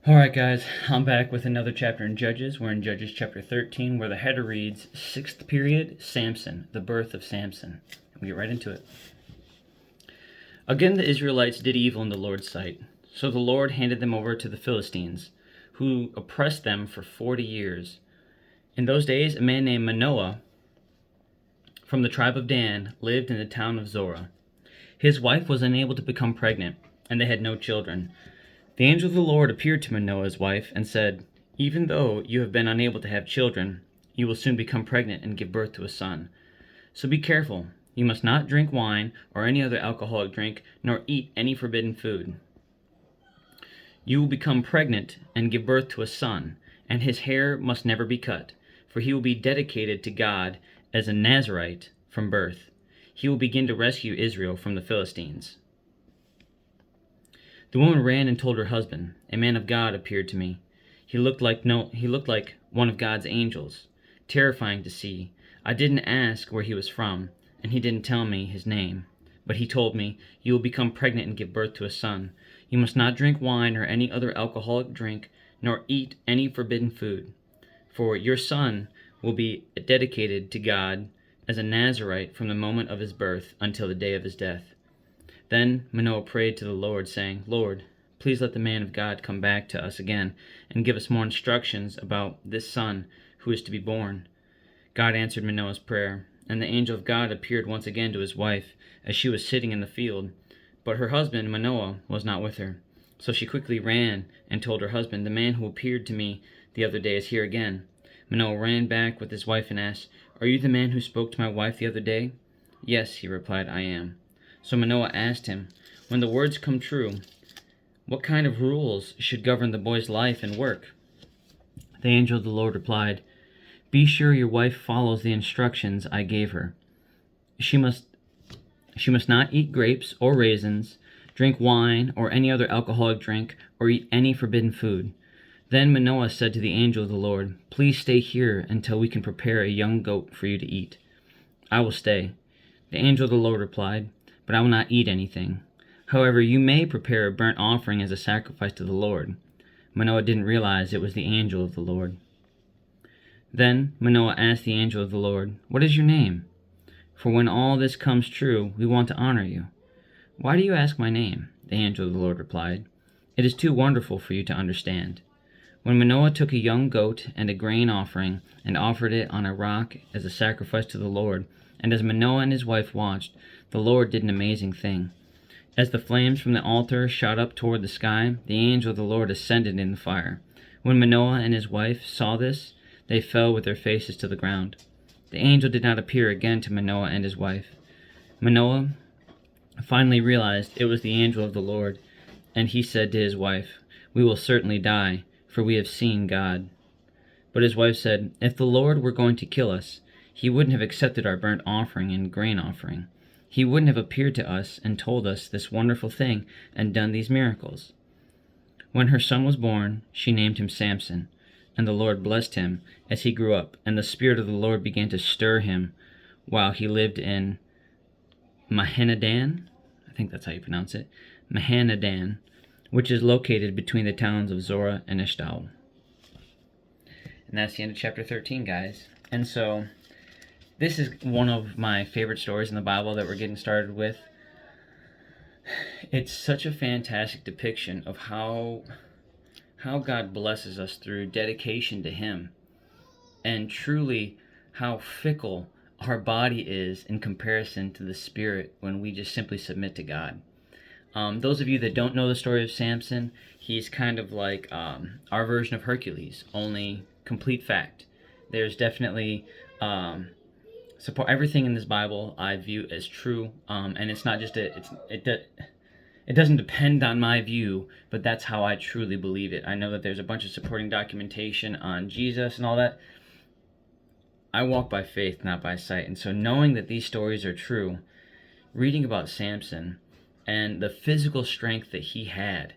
Alright, guys, I'm back with another chapter in Judges. We're in Judges chapter 13, where the header reads, 6th period, Samson, the birth of Samson. We get right into it. Again, the Israelites did evil in the Lord's sight. So the Lord handed them over to the Philistines, who oppressed them for 40 years. In those days, a man named Manoah from the tribe of Dan lived in the town of Zorah. His wife was unable to become pregnant, and they had no children. The angel of the Lord appeared to Manoah's wife and said, "Even though you have been unable to have children, you will soon become pregnant and give birth to a son. So be careful. You must not drink wine or any other alcoholic drink, nor eat any forbidden food. You will become pregnant and give birth to a son, and his hair must never be cut, for he will be dedicated to God as a Nazirite from birth. He will begin to rescue Israel from the Philistines." The woman ran and told her husband, "A man of God appeared to me. He looked like one of God's angels, terrifying to see. I didn't ask where he was from, and he didn't tell me his name. But he told me, 'You will become pregnant and give birth to a son. You must not drink wine or any other alcoholic drink, nor eat any forbidden food. For your son will be dedicated to God as a Nazirite from the moment of his birth until the day of his death.' Then Manoah prayed to the Lord, saying, 'Lord, please let the man of God come back to us again and give us more instructions about this son who is to be born.' God answered Manoah's prayer, and the angel of God appeared once again to his wife as she was sitting in the field. But her husband, Manoah, was not with her. So she quickly ran and told her husband, 'The man who appeared to me the other day is here again.' Manoah ran back with his wife and asked, 'Are you the man who spoke to my wife the other day?' 'Yes,' he replied, 'I am.' So Manoah asked him, 'When the words come true, what kind of rules should govern the boy's life and work?' The angel of the Lord replied, 'Be sure your wife follows the instructions I gave her. She must not eat grapes or raisins, drink wine or any other alcoholic drink, or eat any forbidden food.' Then Manoah said to the angel of the Lord, 'Please stay here until we can prepare a young goat for you to eat.' 'I will stay.' The angel of the Lord replied, 'But I will not eat anything. However, you may prepare a burnt offering as a sacrifice to the Lord.' Manoah didn't realize it was the angel of the Lord. Then Manoah asked the angel of the Lord, 'What is your name? For when all this comes true, we want to honor you.' 'Why do you ask my name?' the angel of the Lord replied. 'It is too wonderful for you to understand.' When Manoah took a young goat and a grain offering and offered it on a rock as a sacrifice to the Lord, and as Manoah and his wife watched, the Lord did an amazing thing. As the flames from the altar shot up toward the sky, the angel of the Lord ascended in the fire. When Manoah and his wife saw this, they fell with their faces to the ground. The angel did not appear again to Manoah and his wife. Manoah finally realized it was the angel of the Lord, and he said to his wife, 'We will certainly die, for we have seen God.' But his wife said, 'If the Lord were going to kill us, he wouldn't have accepted our burnt offering and grain offering. He wouldn't have appeared to us and told us this wonderful thing and done these miracles.' When her son was born, she named him Samson, and the Lord blessed him as he grew up, and the Spirit of the Lord began to stir him while he lived in Mahanadan, I think that's how you pronounce it, Mahanadan, which is located between the towns of Zorah and Eshtaol." And that's the end of chapter 13, guys. And so this is one of my favorite stories in the Bible that we're getting started with. It's such a fantastic depiction of how God blesses us through dedication to Him, and truly how fickle our body is in comparison to the spirit when we just simply submit to God. Those of you that don't know the story of Samson, he's kind of like our version of Hercules, only complete fact. There's definitely support everything in this Bible I view as true, and it's not just it doesn't depend on my view, but that's how I truly believe it. I know that there's a bunch of supporting documentation on Jesus and all that. I walk by faith, not by sight, and so knowing that these stories are true, reading about Samson and the physical strength that he had,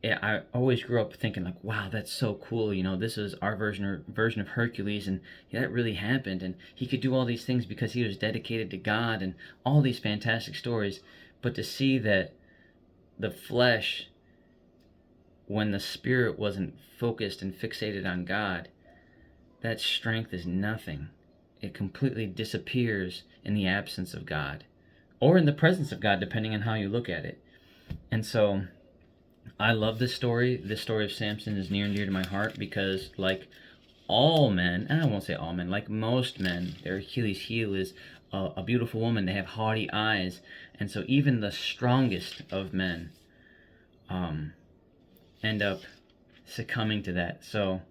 I always grew up thinking like, wow, that's so cool. This is our version of Hercules, and that really happened. And he could do all these things because he was dedicated to God, and all these fantastic stories. But to see that the flesh when the spirit wasn't focused and fixated on God, that strength is nothing. It completely disappears in the absence of God, or in the presence of God, depending on how you look at it. And so I love this story. This story of Samson is near and dear to my heart because, like all men, and I won't say all men, like most men, their Achilles heel is a beautiful woman. They have haughty eyes. And so even the strongest of men end up succumbing to that. So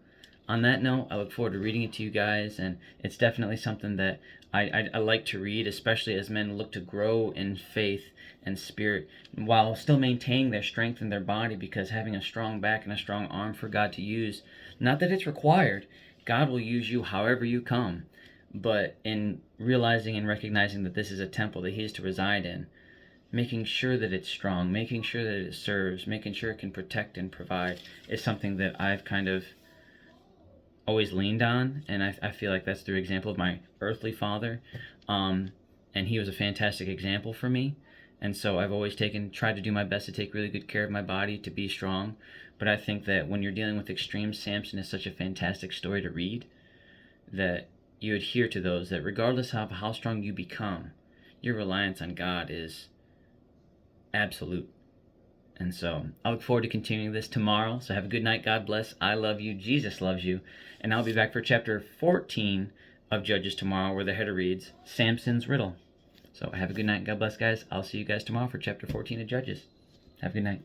on that note, I look forward to reading it to you guys, and it's definitely something that I like to read, especially as men look to grow in faith and spirit while still maintaining their strength in their body, because having a strong back and a strong arm for God to use, not that it's required, God will use you however you come, but in realizing and recognizing that this is a temple that He is to reside in, making sure that it's strong, making sure that it serves, making sure it can protect and provide is something that I've kind of always leaned on, and I feel like that's through example of my earthly father, and he was a fantastic example for me, and so I've always tried to do my best to take really good care of my body, to be strong, but I think that when you're dealing with extreme, Samson is such a fantastic story to read, that you adhere to those, that regardless of how strong you become, your reliance on God is absolute. And so I look forward to continuing this tomorrow. So have a good night. God bless. I love you. Jesus loves you. And I'll be back for chapter 14 of Judges tomorrow, where the header reads Samson's Riddle. So have a good night. God bless, guys. I'll see you guys tomorrow for chapter 14 of Judges. Have a good night.